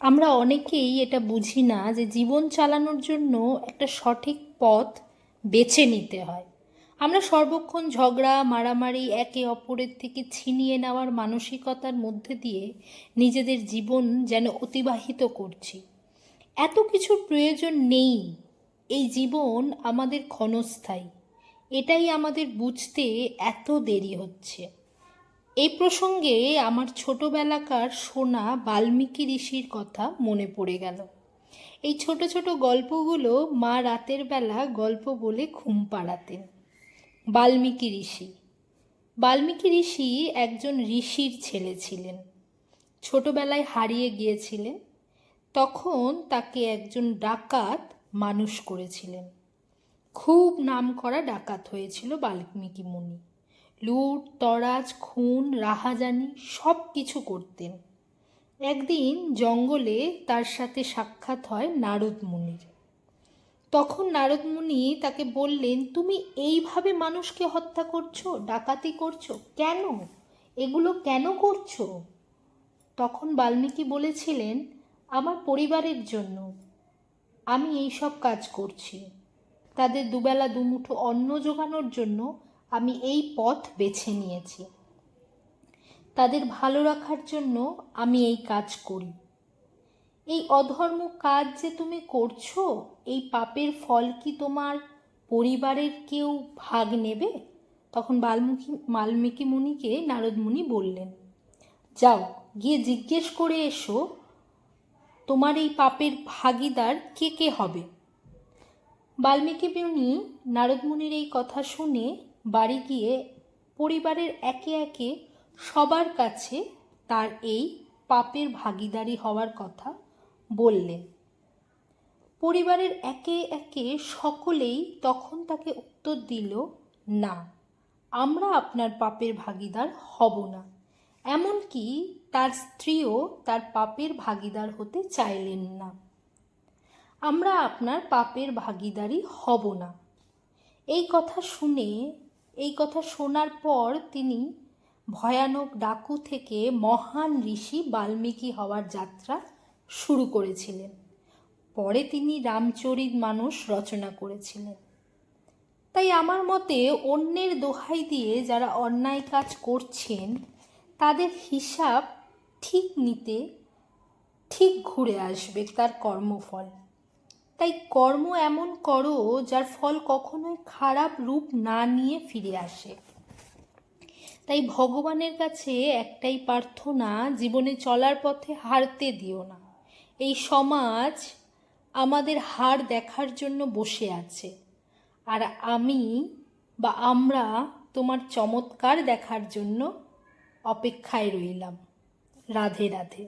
আমরা অনেকেই এটা বুঝি না যে জীবন চালানোর জন্য একটা সঠিক পথ বেছে নিতে হয়। আমরা সর্বক্ষণ ঝগড়া মারামারি একে অপরের থেকে ছিনিয়ে নেওয়ার মানসিকতার মধ্যে দিয়ে নিজেদের জীবন যেন অতিবাহিত করছি। এত কিছুর প্রয়োজন নেই। এই জীবন আমাদের ক্ষণস্থায়ী, এটাই আমাদের বুঝতে এত দেরি হচ্ছে। এই প্রসঙ্গে আমার ছোটবেলাকার শোনা বাল্মীকি ঋষির কথা মনে পড়ে গেল। এই ছোট ছোট গল্পগুলো মা রাতের বেলা গল্প বলে ঘুম পাড়াতেন। বাল্মীকি ঋষি বাল্মীকি ঋষি একজন ঋষির ছেলে ছিলেন। ছোটবেলায় হারিয়ে গিয়েছিলেন। তখন তাকে একজন ডাকাত মানুষ করেছিলেন। খুব নামকরা ডাকাত হয়েছিল বাল্মীকি মুনি। লুট তরাজ খুন রাহাজানি সব কিছু করতেন। একদিন জঙ্গলে তার সাথে সাক্ষাৎ হয় নারদ মুনির। তখন নারদ মুনি তাকে বললেন, তুমি এইভাবে মানুষকে হত্যা করছো, ডাকাতি করছো, কেন? এগুলো কেন করছো? তখন বাল্মীকি বলেছিলেন, আমার পরিবারের জন্য আমি এই সব কাজ করছি। তাদের দুবেলা দুমুঠো অন্ন জোগানোর জন্য আমি এই পথ বেছে নিয়েছি। তাদের ভালো রাখার জন্য আমি এই কাজ করি। এই অধর্ম কাজ যে তুমি করছো, এই পাপের ফল কি তোমার পরিবারের কেউ ভাগ নেবে? তখন বাল্মীকি মুনিকে নারদ মুনি বললেন, যাও গিয়ে জিজ্ঞেস করে এসো তোমার এই পাপের ভাগিদার কে কে হবে। বাল্মীকি মুনি নারদ মুনির এই কথা শুনে বাড়ি গিয়ে পরিবারের একে একে সবার কাছে তার এই পাপের ভাগিদারি হওয়ার কথা বললেন। পরিবারের একে একে সকলেই তখন তাকে উত্তর দিল, না, আমরা আপনার পাপের ভাগিদার হব না। এমনকি তার স্ত্রীও তার পাপের ভাগিদার হতে চাইলেন না। আমরা আপনার পাপের ভাগিদারি হব না। এই কথা শোনার পর তিনি ভয়ানক ডাকু থেকে মহান ঋষি বাল্মীকি হওয়ার যাত্রা শুরু করেছিলেন। পরে তিনি রামচরিতমানস রচনা করেছিলেন। তাই আমার মতে অন্যের দোহাই দিয়ে যারা অন্যায় কাজ করছেন তাদের হিসাব ঠিক নিতে ঠিক ঘুরে আসবে তার কর্মফল। তাই কর্ম এমন করো যার ফল কখনোই খারাপ রূপ না নিয়ে ফিরে আসে। তাই ভগবানের কাছে একটাই প্রার্থনা, জীবনে চলার পথে হারতে দিও না। এই সমাজ আমাদের হার দেখার জন্য বসে আছে, আর আমরা তোমার চমৎকার দেখার জন্য অপেক্ষায় রইলাম। রাধে রাধে।